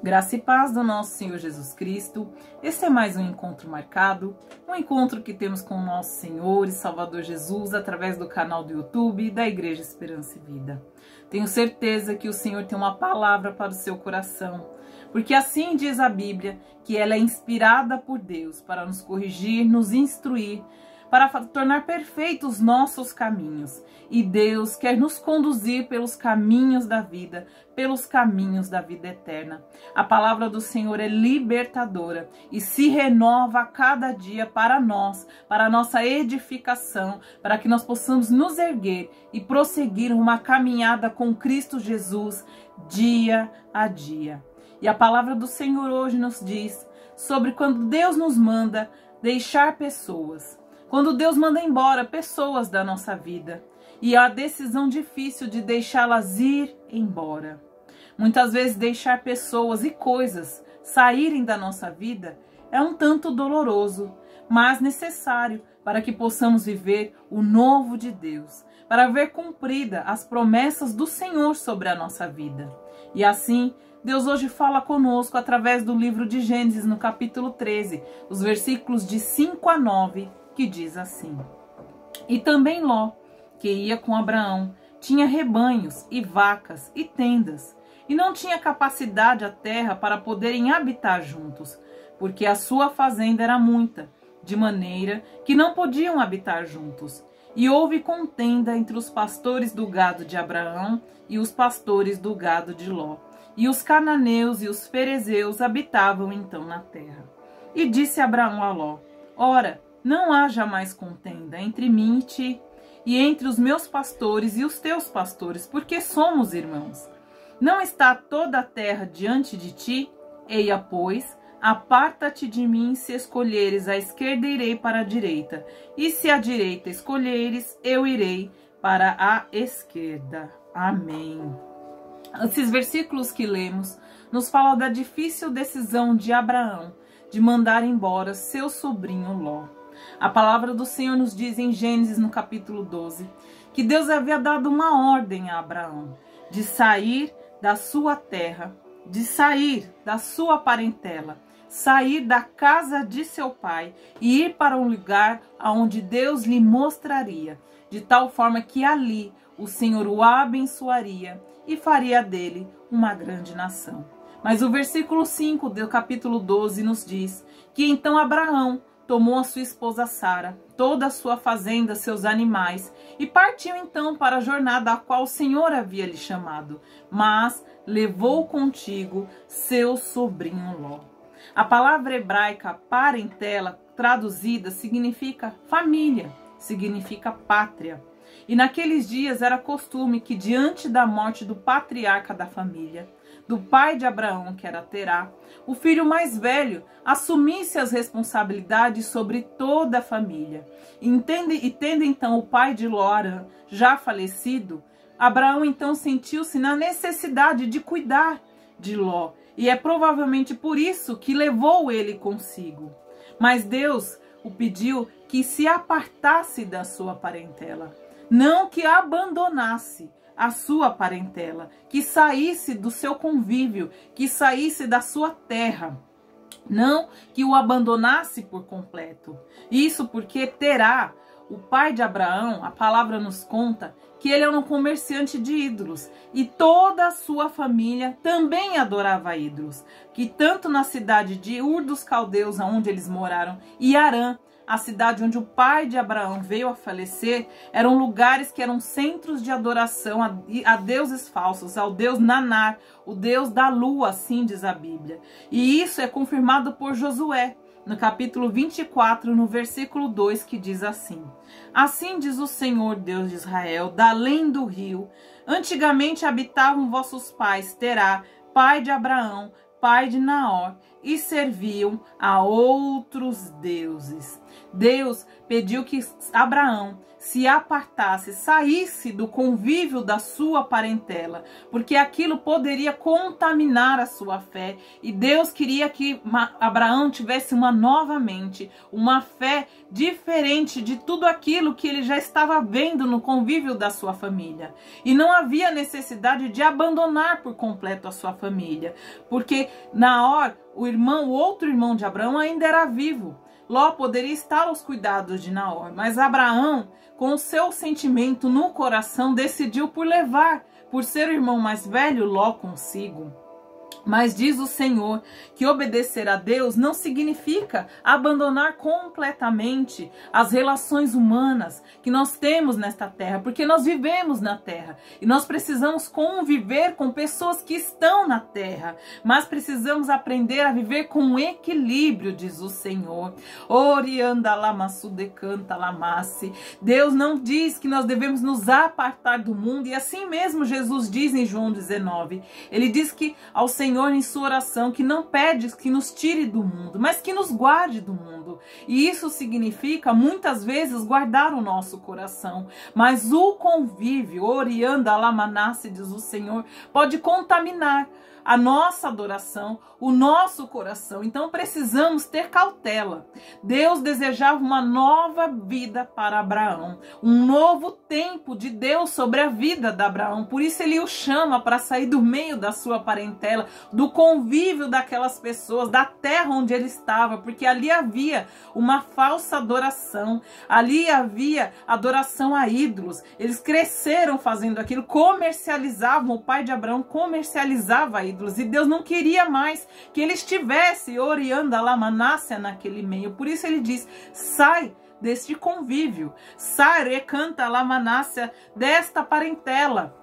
Graça e paz do nosso Senhor Jesus Cristo. Este é mais um encontro marcado, um encontro que temos com o nosso Senhor e Salvador Jesus através do canal do YouTube da Igreja Esperança e Vida. Tenho certeza que o Senhor tem uma palavra para o seu coração, porque assim diz a Bíblia, que ela é inspirada por Deus para nos corrigir, nos instruir, para tornar perfeitos nossos caminhos. E Deus quer nos conduzir pelos caminhos da vida eterna. A palavra do Senhor é libertadora e se renova a cada dia para nós, para a nossa edificação, para que nós possamos nos erguer e prosseguir uma caminhada com Cristo Jesus dia a dia. E a palavra do Senhor hoje nos diz sobre quando Deus nos manda deixar pessoas. Quando Deus manda embora pessoas da nossa vida e a decisão difícil de deixá-las ir embora. Muitas vezes deixar pessoas e coisas saírem da nossa vida é um tanto doloroso, mas necessário para que possamos viver o novo de Deus, para ver cumprida as promessas do Senhor sobre a nossa vida. E assim, Deus hoje fala conosco através do livro de Gênesis, no capítulo 13, os versículos de 5 a 9, que diz assim: E também Ló, que ia com Abraão, tinha rebanhos e vacas e tendas, e não tinha capacidade a terra para poderem habitar juntos, porque a sua fazenda era muita, de maneira que não podiam habitar juntos. E houve contenda entre os pastores do gado de Abraão e os pastores do gado de Ló. E os cananeus e os ferezeus habitavam então na terra. E disse Abraão a Ló: Ora, não haja mais contenda entre mim e ti, e entre os meus pastores e os teus pastores, porque somos irmãos. Não está toda a terra diante de ti? Eia, pois, aparta-te de mim, se escolheres a esquerda, irei para a direita, e se a direita escolheres, eu irei para a esquerda. Amém. Esses versículos que lemos nos falam da difícil decisão de Abraão de mandar embora seu sobrinho Ló. A palavra do Senhor nos diz em Gênesis, no capítulo 12, que Deus havia dado uma ordem a Abraão de sair da sua terra, de sair da sua parentela, sair da casa de seu pai e ir para um lugar onde Deus lhe mostraria, de tal forma que ali o Senhor o abençoaria e faria dele uma grande nação. Mas o versículo 5 do capítulo 12 nos diz que então Abraão tomou a sua esposa Sara, toda a sua fazenda, seus animais, e partiu então para a jornada a qual o Senhor havia lhe chamado, mas levou contigo seu sobrinho Ló. A palavra hebraica parentela, traduzida, significa família, significa pátria. E naqueles dias era costume que diante da morte do patriarca da família, do pai de Abraão, que era Terá, o filho mais velho assumisse as responsabilidades sobre toda a família. E tendo então o pai de Ló, já falecido, Abraão então sentiu-se na necessidade de cuidar de Ló. E é provavelmente por isso que levou ele consigo. Mas Deus o pediu que se apartasse da sua parentela, não que abandonasse a sua parentela, que saísse do seu convívio, que saísse da sua terra, não que o abandonasse por completo. Isso porque Terá, o pai de Abraão, a palavra nos conta que ele era um comerciante de ídolos e toda a sua família também adorava ídolos, que tanto na cidade de Ur dos Caldeus, onde eles moraram, e Harã, a cidade onde o pai de Abraão veio a falecer, eram lugares que eram centros de adoração a deuses falsos, ao deus Nanar, o deus da lua, assim diz a Bíblia. E isso é confirmado por Josué, no capítulo 24, no versículo 2, que diz assim: Assim diz o Senhor Deus de Israel, da além do rio, antigamente habitavam vossos pais, Terá, pai de Abraão, pai de Naor, e serviam a outros deuses. Deus pediu que Abraão se apartasse, saísse do convívio da sua parentela, porque aquilo poderia contaminar a sua fé. E Deus queria que Abraão tivesse uma nova mente, uma fé diferente de tudo aquilo que ele já estava vendo no convívio da sua família. E não havia necessidade de abandonar por completo a sua família, porque Naor, o outro irmão de Abraão, ainda era vivo. Ló poderia estar aos cuidados de Naor, mas Abraão, com o seu sentimento no coração, decidiu por levar, por ser o irmão mais velho, Ló consigo. Mas diz o Senhor que obedecer a Deus não significa abandonar completamente as relações humanas que nós temos nesta terra, porque nós vivemos na terra e nós precisamos conviver com pessoas que estão na terra, mas precisamos aprender a viver com equilíbrio, diz o Senhor. Orianda lamassu decanta lamasse. Deus não diz que nós devemos nos apartar do mundo, e assim mesmo Jesus diz em João 19. Ele diz que ao Senhor em sua oração, que não pede que nos tire do mundo, mas que nos guarde do mundo. E isso significa muitas vezes guardar o nosso coração. Mas o convívio, orianda lamanasse, diz o Senhor, pode contaminar a nossa adoração, o nosso coração. Então precisamos ter cautela. Deus desejava uma nova vida para Abraão, um novo tempo de Deus sobre a vida de Abraão. Por isso ele o chama para sair do meio da sua parentela, do convívio daquelas pessoas, da terra onde ele estava, porque ali havia uma falsa adoração, ali havia adoração a ídolos. Eles cresceram fazendo aquilo, comercializavam, o pai de Abraão comercializava ídolos, e Deus não queria mais que ele estivesse orianda lamanácia naquele meio. Por isso ele diz: sai deste convívio, sai, recanta lamanácia desta parentela.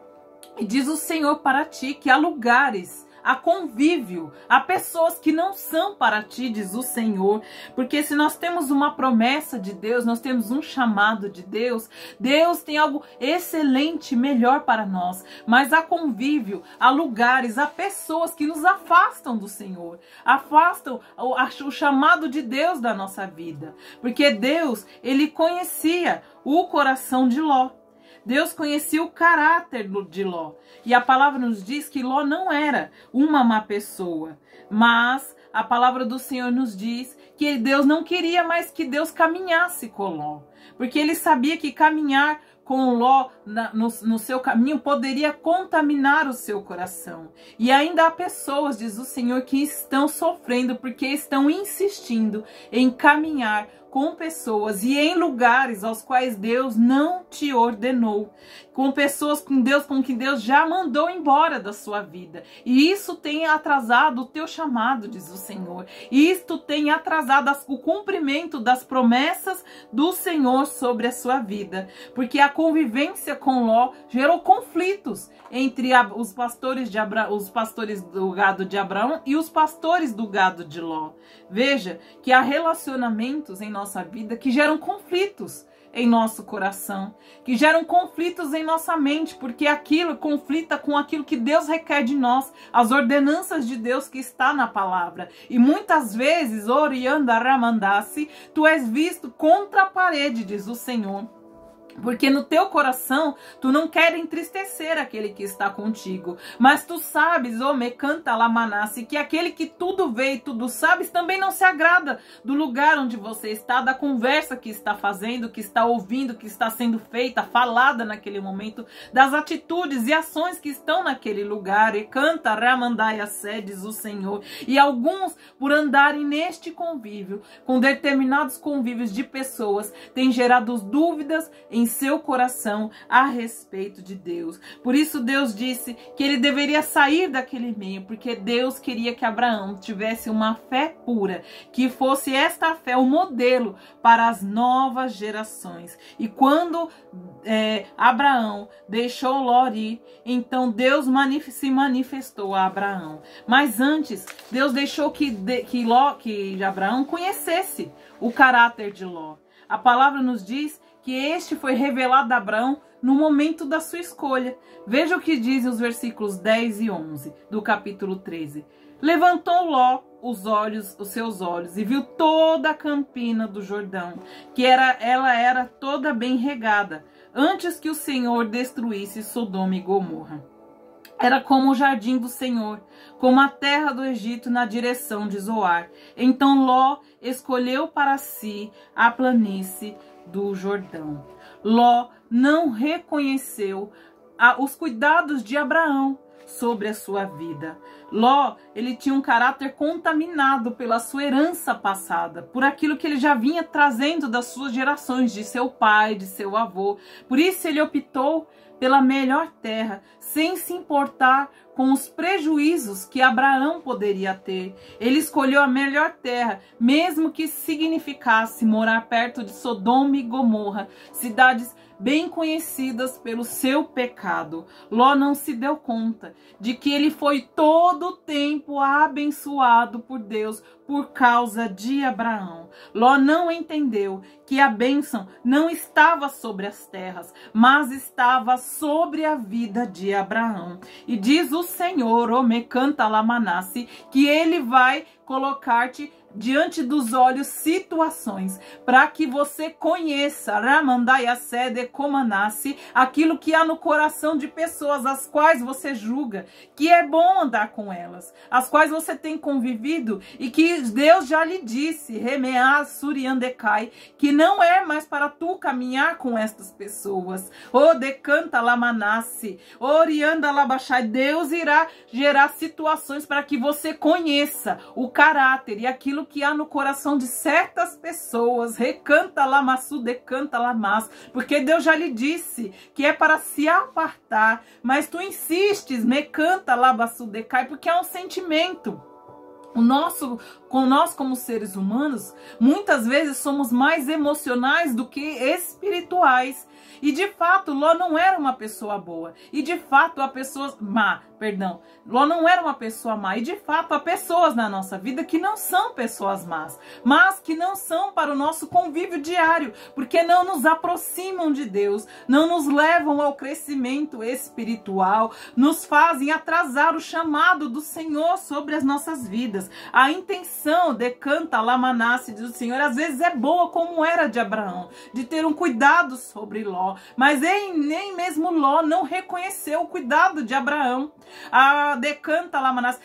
E diz o Senhor para ti que há lugares, há convívio, há pessoas que não são para ti, diz o Senhor. Porque se nós temos uma promessa de Deus, nós temos um chamado de Deus, Deus tem algo excelente, melhor para nós. Mas há convívio, há lugares, há pessoas que nos afastam do Senhor, afastam o chamado de Deus da nossa vida. Porque Deus, ele conhecia o coração de Ló. Deus conhecia o caráter de Ló. E a palavra nos diz que Ló não era uma má pessoa. Mas a palavra do Senhor nos diz que Deus não queria mais que Deus caminhasse com Ló. Porque ele sabia que caminhar com Ló no seu caminho poderia contaminar o seu coração. E ainda há pessoas, diz o Senhor, que estão sofrendo porque estão insistindo em caminhar com pessoas e em lugares aos quais Deus não te ordenou, com pessoas com que Deus já mandou embora da sua vida. E isso tem atrasado o teu chamado, diz o Senhor. E isto tem atrasado o cumprimento das promessas do Senhor sobre a sua vida, porque a convivência com Ló gerou conflitos entre os pastores do gado de Abraão e os pastores do gado de Ló. Veja que há relacionamentos em nossa vida que geram conflitos em nosso coração, que geram conflitos em nossa mente, porque aquilo conflita com aquilo que Deus requer de nós, as ordenanças de Deus que está na palavra. E muitas vezes, orianda ramandassi, tu és visto contra a parede, diz o Senhor. Porque no teu coração, tu não quer entristecer aquele que está contigo. Mas tu sabes, me canta lamanassi, que aquele que tudo vê e tudo sabes também não se agrada do lugar onde você está, da conversa que está fazendo, que está ouvindo, que está sendo feita, falada naquele momento, das atitudes e ações que estão naquele lugar. E canta ramandaya diz o Senhor. E alguns, por andarem neste convívio, com determinados convívios de pessoas, têm gerado dúvidas em seu coração a respeito de Deus. Por isso Deus disse que ele deveria sair daquele meio, porque Deus queria que Abraão tivesse uma fé pura, que fosse esta fé o modelo para as novas gerações. E quando Abraão deixou Ló ir, então Deus se manifestou a Abraão. Mas antes, Deus deixou que Abraão conhecesse o caráter de Ló. A palavra nos diz que este foi revelado a Abraão no momento da sua escolha. Veja o que dizem os versículos 10 e 11 do capítulo 13. Levantou Ló os seus olhos e viu toda a campina do Jordão, que ela era toda bem regada, antes que o Senhor destruísse Sodoma e Gomorra. Era como o jardim do Senhor, como a terra do Egito na direção de Zoar. Então Ló escolheu para si a planície do Jordão. Ló não reconheceu os cuidados de Abraão sobre a sua vida. Ló, ele tinha um caráter contaminado pela sua herança passada, por aquilo que ele já vinha trazendo das suas gerações, de seu pai, de seu avô. Por isso ele optou pela melhor terra, sem se importar com os prejuízos que Abraão poderia ter. Ele escolheu a melhor terra, mesmo que significasse morar perto de Sodoma e Gomorra, cidades bem conhecidas pelo seu pecado. Ló não se deu conta de que ele foi todo o tempo abençoado por Deus por causa de Abraão. Ló não entendeu que a bênção não estava sobre as terras, mas estava sobre a vida de Abraão. E diz o Senhor, o Mecanta Lamanassi, que ele vai colocar-te diante dos olhos situações para que você conheça Ramandaya Sede Comanassi, aquilo que há no coração de pessoas as quais você julga que é bom andar com elas, as quais você tem convivido e que Deus já lhe disse, Remea Suriandekai, que não é mais para tu caminhar com estas pessoas. O Decanta Lamanassi, Orianda Labachai, Deus irá gerar situações para que você conheça o caráter e aquilo que há no coração de certas pessoas. Recanta lamassu, decanta lamas, porque Deus já lhe disse que é para se apartar, mas tu insistes, mecanta labassu decai, porque é um sentimento. Nós como seres humanos, muitas vezes somos mais emocionais do que espirituais. E de fato, Ló não era uma pessoa boa. E de fato, Ló não era uma pessoa má. E de fato, há pessoas na nossa vida que não são pessoas más, mas que não são para o nosso convívio diário, porque não nos aproximam de Deus, não nos levam ao crescimento espiritual, nos fazem atrasar o chamado do Senhor sobre as nossas vidas. A intenção de canta lamanassi do Senhor às vezes é boa, como era de Abraão, de ter um cuidado sobre Ló, mas nem mesmo Ló não reconheceu o cuidado de Abraão. A decanta lamanassi,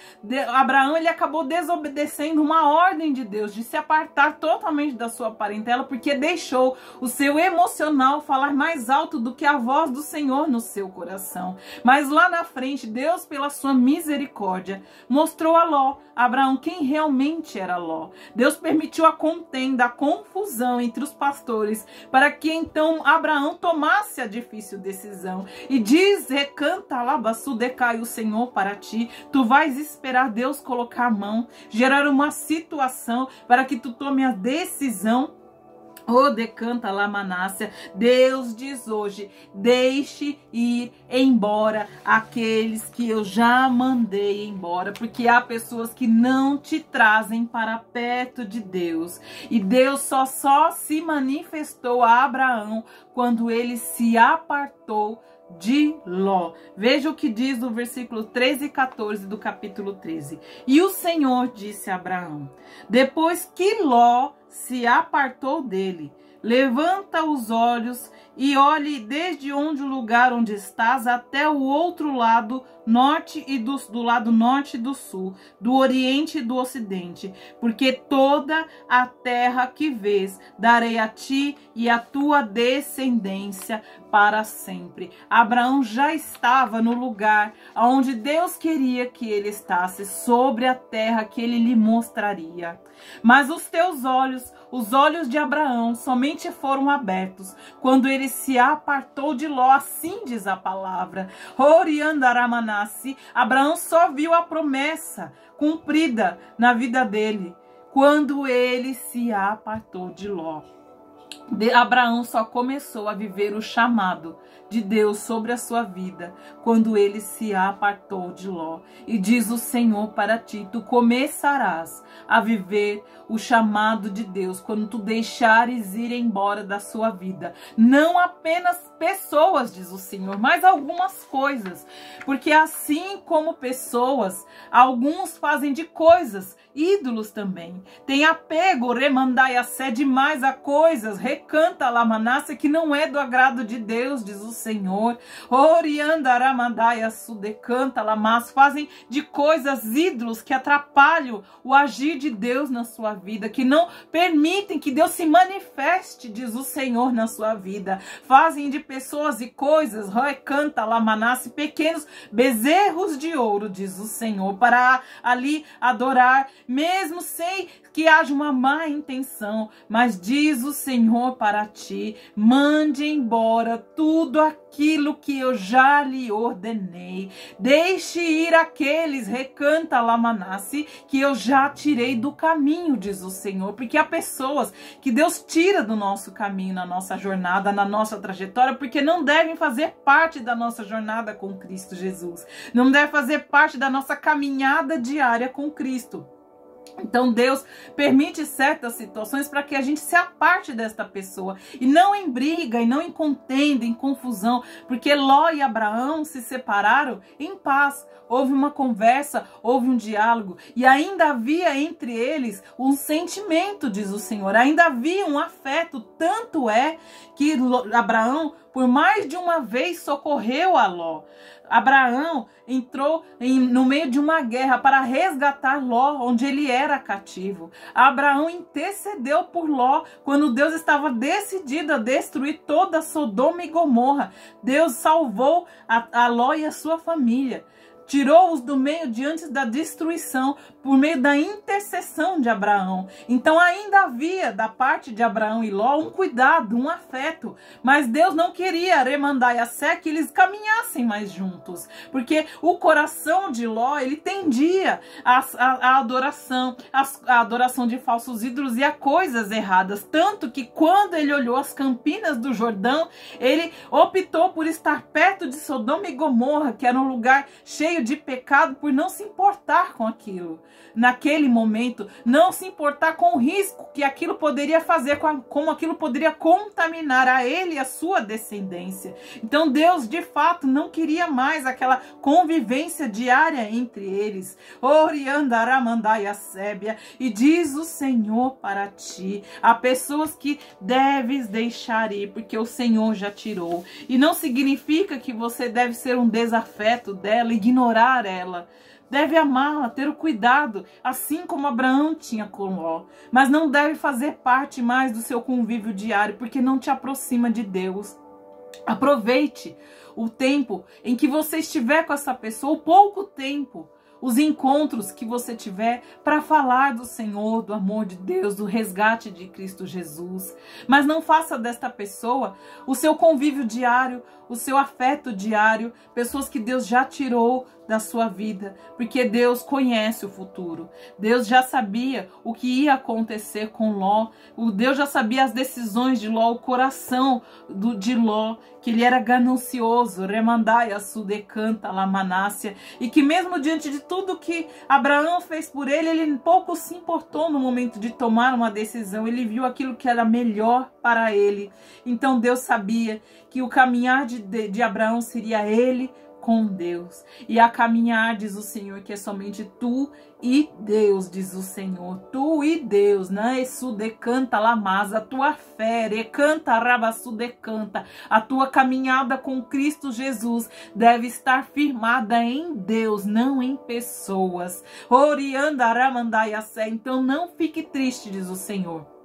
Abraão, ele acabou desobedecendo uma ordem de Deus de se apartar totalmente da sua parentela, porque deixou o seu emocional falar mais alto do que a voz do Senhor no seu coração. Mas lá na frente, Deus, pela sua misericórdia, mostrou a Ló, Abraão, quem realmente era Ló. Deus permitiu a contenda, a confusão entre os pastores, para que então Abraão tomasse a difícil decisão. E diz, recanta labassu, decai o Senhor para ti. Tu vais esperar Deus colocar a mão, gerar uma situação para que tu tome a decisão. O decanta lamanácia, Deus diz hoje, deixe ir embora aqueles que eu já mandei embora, porque há pessoas que não te trazem para perto de Deus. E Deus só se manifestou a Abraão quando ele se apartou de Ló. Veja o que diz no versículo 13 e 14 do capítulo 13. E o Senhor disse a Abraão, depois que Ló se apartou dele, levanta os olhos e olhe desde onde o lugar onde estás até o outro lado norte e do lado norte e do sul, do oriente e do ocidente, porque toda a terra que vês darei a ti e a tua descendência para sempre. Abraão já estava no lugar onde Deus queria que ele estasse, sobre a terra que ele lhe mostraria. Mas os teus olhos, os olhos de Abraão, somente foram abertos quando ele se apartou de Ló, assim diz a palavra. Oriandaramanassi, Abraão só viu a promessa cumprida na vida dele quando ele se apartou de Ló. Abraão só começou a viver o chamado de Deus sobre a sua vida quando ele se apartou de Ló. E diz o Senhor para ti: tu começarás a viver o chamado de Deus quando tu deixares ir embora da sua vida. Não apenas pessoas, diz o Senhor, mas algumas coisas. Porque assim como pessoas, alguns fazem de coisas ídolos também. Tem apego, remandaiassé, demais a coisas, recanta lamanácia, que não é do agrado de Deus, diz o Senhor. Oriandaramandaiassudecanta lamas, fazem de coisas ídolos que atrapalham o agir de Deus na sua vida, que não permitem que Deus se manifeste, diz o Senhor, na sua vida. Fazem de pessoas e coisas, recanta lamanasse, pequenos bezerros de ouro, diz o Senhor, para ali adorar, mesmo sem que haja uma má intenção. Mas diz o Senhor para ti: mande embora tudo aquilo que eu já lhe ordenei. Deixe ir aqueles, recanta lamanasse, que eu já tirei do caminho, diz o Senhor. Porque há pessoas que Deus tira do nosso caminho, na nossa jornada, na nossa trajetória, porque não devem fazer parte da nossa jornada com Cristo Jesus. Não deve fazer parte da nossa caminhada diária com Cristo. Então Deus permite certas situações para que a gente se aparte desta pessoa, e não em briga, e não em contenda, em confusão, porque Ló e Abraão se separaram em paz. Houve uma conversa, houve um diálogo, e ainda havia entre eles um sentimento, diz o Senhor, ainda havia um afeto. Tanto é que Abraão, por mais de uma vez, socorreu a Ló. Abraão entrou no meio de uma guerra para resgatar Ló, onde ele era cativo. Abraão intercedeu por Ló quando Deus estava decidido a destruir toda Sodoma e Gomorra. Deus salvou a Ló e a sua família. Tirou-os do meio diante da destruição por meio da intercessão de Abraão. Então ainda havia da parte de Abraão e Ló um cuidado, um afeto. Mas Deus não queria remandaiassé que eles caminhassem mais juntos. Porque o coração de Ló, ele tendia à adoração, a adoração de falsos ídolos e a coisas erradas. Tanto que quando ele olhou as campinas do Jordão, ele optou por estar perto de Sodoma e Gomorra, que era um lugar cheio de pecado, por não se importar com aquilo. Naquele momento, não se importar com o risco que aquilo poderia fazer, como aquilo poderia contaminar a ele e a sua descendência. Então Deus, de fato, não queria mais aquela convivência diária entre eles. E diz o Senhor para ti: há pessoas que deves deixar ir, porque o Senhor já tirou. E não significa que você deve ser um desafeto dela, ignorar ela. Deve amá-la, ter o cuidado, assim como Abraão tinha com Ló. Mas não deve fazer parte mais do seu convívio diário, porque não te aproxima de Deus. Aproveite o tempo em que você estiver com essa pessoa, o pouco tempo, os encontros que você tiver para falar do Senhor, do amor de Deus, do resgate de Cristo Jesus. Mas não faça desta pessoa o seu convívio diário, o seu afeto diário, pessoas que Deus já tirou da sua vida, porque Deus conhece o futuro. Deus já sabia o que ia acontecer com Ló. Deus já sabia as decisões de Ló, o coração de Ló, que ele era ganancioso, remandaiassudecanta lamanácia, e que mesmo diante de tudo que Abraão fez por ele pouco se importou no momento de tomar uma decisão. Ele viu aquilo que era melhor para ele. Então Deus sabia que o caminhar de Abraão seria ele com Deus. E a caminhar, diz o Senhor, que é somente tu e Deus, diz o Senhor. Tu e Deus, né? Sudecanta lamasa, a tua fé, recanta rabassudecanta, a tua caminhada com Cristo Jesus deve estar firmada em Deus, não em pessoas. Oriandaramandaiassé. Então não fique triste, diz o Senhor.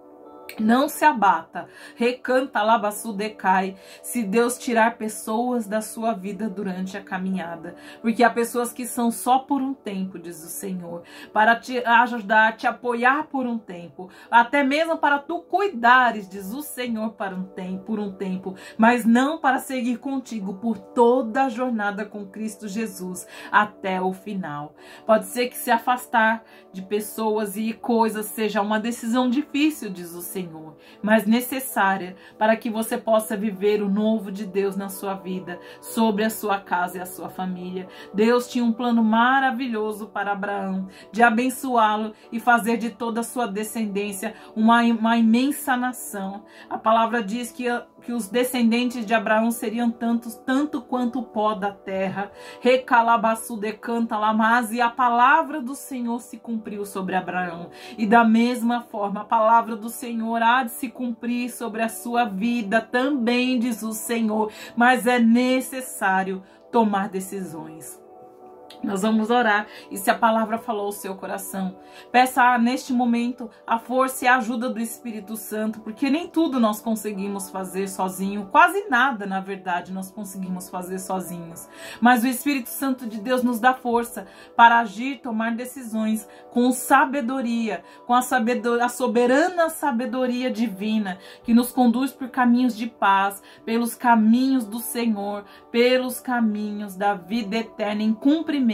Não se abata, recanta labassudecai, se Deus tirar pessoas da sua vida durante a caminhada, porque há pessoas que são só por um tempo, diz o Senhor, para te ajudar, te apoiar por um tempo, até mesmo para tu cuidares, diz o Senhor, por um tempo, mas não para seguir contigo por toda a jornada com Cristo Jesus até o final. Pode ser que se afastar de pessoas e coisas seja uma decisão difícil, diz o Senhor, Senhor, mas necessária para que você possa viver o novo de Deus na sua vida, sobre a sua casa e a sua família. Deus tinha um plano maravilhoso para Abraão, de abençoá-lo e fazer de toda a sua descendência uma imensa nação. A palavra diz que os descendentes de Abraão seriam tanto quanto o pó da terra. Recalabaçu decanta lamaz, e a palavra do Senhor se cumpriu sobre Abraão. E da mesma forma, a palavra do Senhor há de se cumprir sobre a sua vida também, diz o Senhor. Mas é necessário tomar decisões. Nós vamos orar, e se a palavra falou ao seu coração, peça neste momento a força e a ajuda do Espírito Santo, porque nem tudo nós conseguimos fazer sozinho, quase nada, na verdade, nós conseguimos fazer sozinhos. Mas o Espírito Santo de Deus nos dá força para agir, tomar decisões com sabedoria, com a soberana sabedoria divina, que nos conduz por caminhos de paz, pelos caminhos do Senhor, pelos caminhos da vida eterna, em cumprimento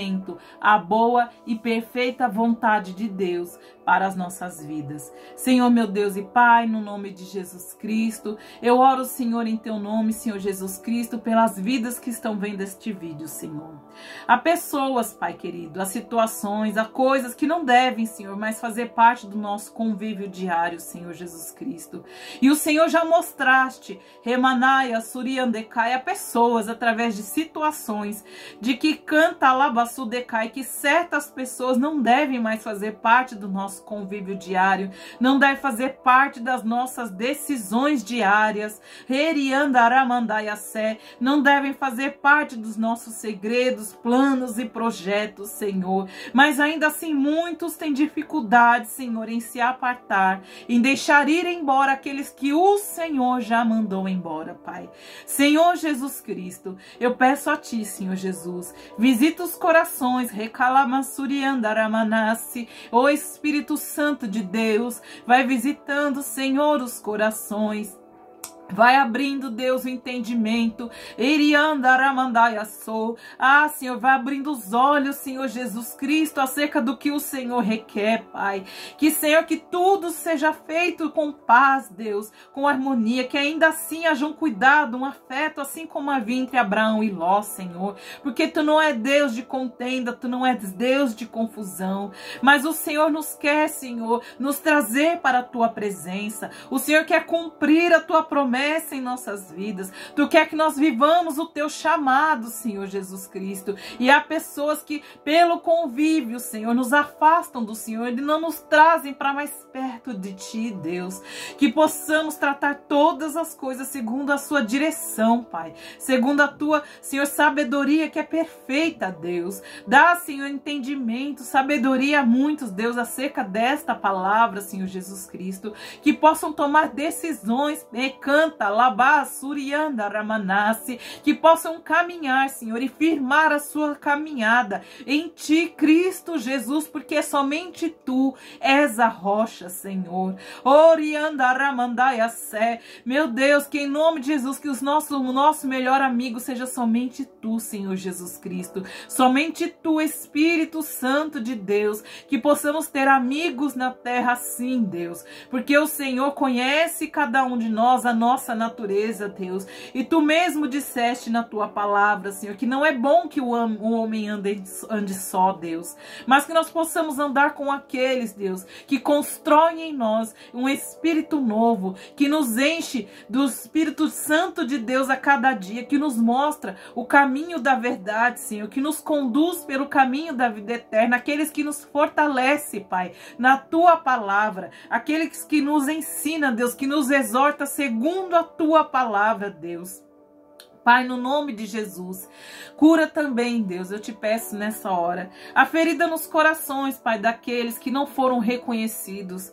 a boa e perfeita vontade de Deus para as nossas vidas. Senhor, meu Deus e Pai, no nome de Jesus Cristo, eu oro, Senhor, em teu nome, Senhor Jesus Cristo, pelas vidas que estão vendo este vídeo, Senhor. Há pessoas, Pai querido, há situações, há coisas que não devem, Senhor, mas fazer parte do nosso convívio diário, Senhor Jesus Cristo. E o Senhor já mostraste, Remanaia, Suriandecai, a pessoas através de situações de que canta Labassudecai, que certas pessoas não devem mais fazer parte do nosso convívio diário, não deve fazer parte das nossas decisões diárias, não devem fazer parte dos nossos segredos, planos e projetos, Senhor. Mas ainda assim muitos têm dificuldade, Senhor, em se apartar, em deixar ir embora aqueles que o Senhor já mandou embora, Pai. Senhor Jesus Cristo, eu peço a Ti, Senhor Jesus, visita os corações, o Espírito Santo de Deus, vai visitando, Senhor, os corações. Vai abrindo, Deus, o entendimento. Senhor, vai abrindo os olhos, Senhor Jesus Cristo, acerca do que o Senhor requer, Pai. Que, Senhor, que tudo seja feito com paz, Deus, com harmonia, que ainda assim haja um cuidado, um afeto, assim como havia entre Abraão e Ló, Senhor. Porque Tu não é Deus de contenda, Tu não és Deus de confusão. Mas o Senhor nos quer, Senhor, nos trazer para a Tua presença. O Senhor quer cumprir a Tua promessa em nossas vidas. Tu quer que nós vivamos o Teu chamado, Senhor Jesus Cristo. E há pessoas que, pelo convívio, Senhor, nos afastam do Senhor e não nos trazem para mais perto de Ti, Deus. Que possamos tratar todas as coisas segundo a Sua direção, Pai. Segundo a Tua, Senhor, sabedoria que é perfeita, Deus. Dá, Senhor, entendimento, sabedoria a muitos, Deus, acerca desta palavra, Senhor Jesus Cristo. Que possam tomar decisões, que possam caminhar, Senhor, e firmar a sua caminhada em Ti, Cristo Jesus, porque somente Tu és a rocha, Senhor. Meu Deus, que em nome de Jesus, que o nosso melhor amigo seja somente Tu, Senhor Jesus Cristo. Somente Tu, Espírito Santo de Deus, que possamos ter amigos na terra, sim, Deus, porque o Senhor conhece cada um de nós, a nossa natureza, Deus. E Tu mesmo disseste na Tua palavra, Senhor, que não é bom que o homem ande só, Deus, mas que nós possamos andar com aqueles, Deus, que constroem em nós um espírito novo, que nos enche do Espírito Santo de Deus a cada dia, que nos mostra o caminho da verdade, Senhor, que nos conduz pelo caminho da vida eterna, aqueles que nos fortalece, Pai, na Tua palavra, aqueles que nos ensina, Deus, que nos exorta segundo a Tua palavra, Deus. Pai, no nome de Jesus, cura também, Deus, eu te peço nessa hora, a ferida nos corações, Pai, daqueles que não foram reconhecidos,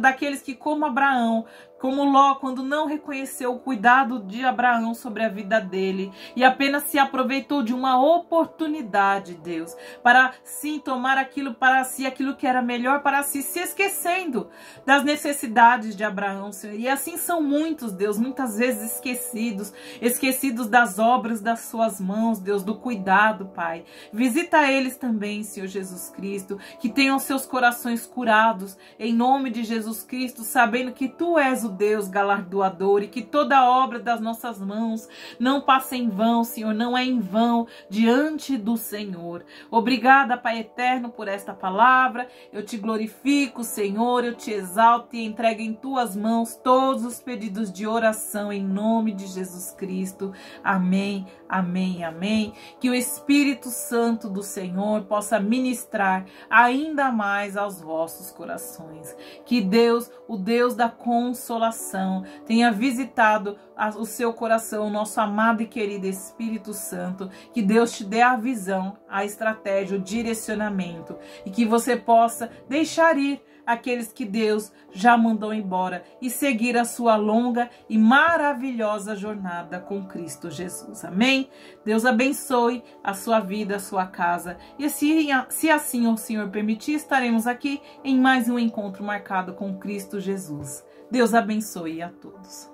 daqueles que, como Abraão, como Ló, quando não reconheceu o cuidado de Abraão sobre a vida dele e apenas se aproveitou de uma oportunidade, Deus, para sim tomar aquilo para si, aquilo que era melhor para si, se esquecendo das necessidades de Abraão, Senhor. E assim são muitos, Deus, muitas vezes esquecidos das obras das suas mãos, Deus, do cuidado, Pai. Visita eles também, Senhor Jesus Cristo, que tenham seus corações curados, em nome de Jesus Cristo, sabendo que Tu és o Deus galardoador e que toda obra das nossas mãos não passa em vão, Senhor, não é em vão diante do Senhor. Obrigada, Pai eterno, por esta palavra. Eu te glorifico, Senhor, eu te exalto e entrego em Tuas mãos todos os pedidos de oração em nome de Jesus Cristo. Amém, amém, amém. Que o Espírito Santo do Senhor possa ministrar ainda mais aos vossos corações. Que Deus, o Deus da consolação, tenha visitado o seu coração, nosso amado e querido Espírito Santo. Que Deus te dê a visão, a estratégia, o direcionamento e que você possa deixar ir aqueles que Deus já mandou embora e seguir a sua longa e maravilhosa jornada com Cristo Jesus. Amém? Deus abençoe a sua vida, a sua casa. E se assim o Senhor permitir, estaremos aqui em mais um encontro marcado com Cristo Jesus. Deus abençoe a todos.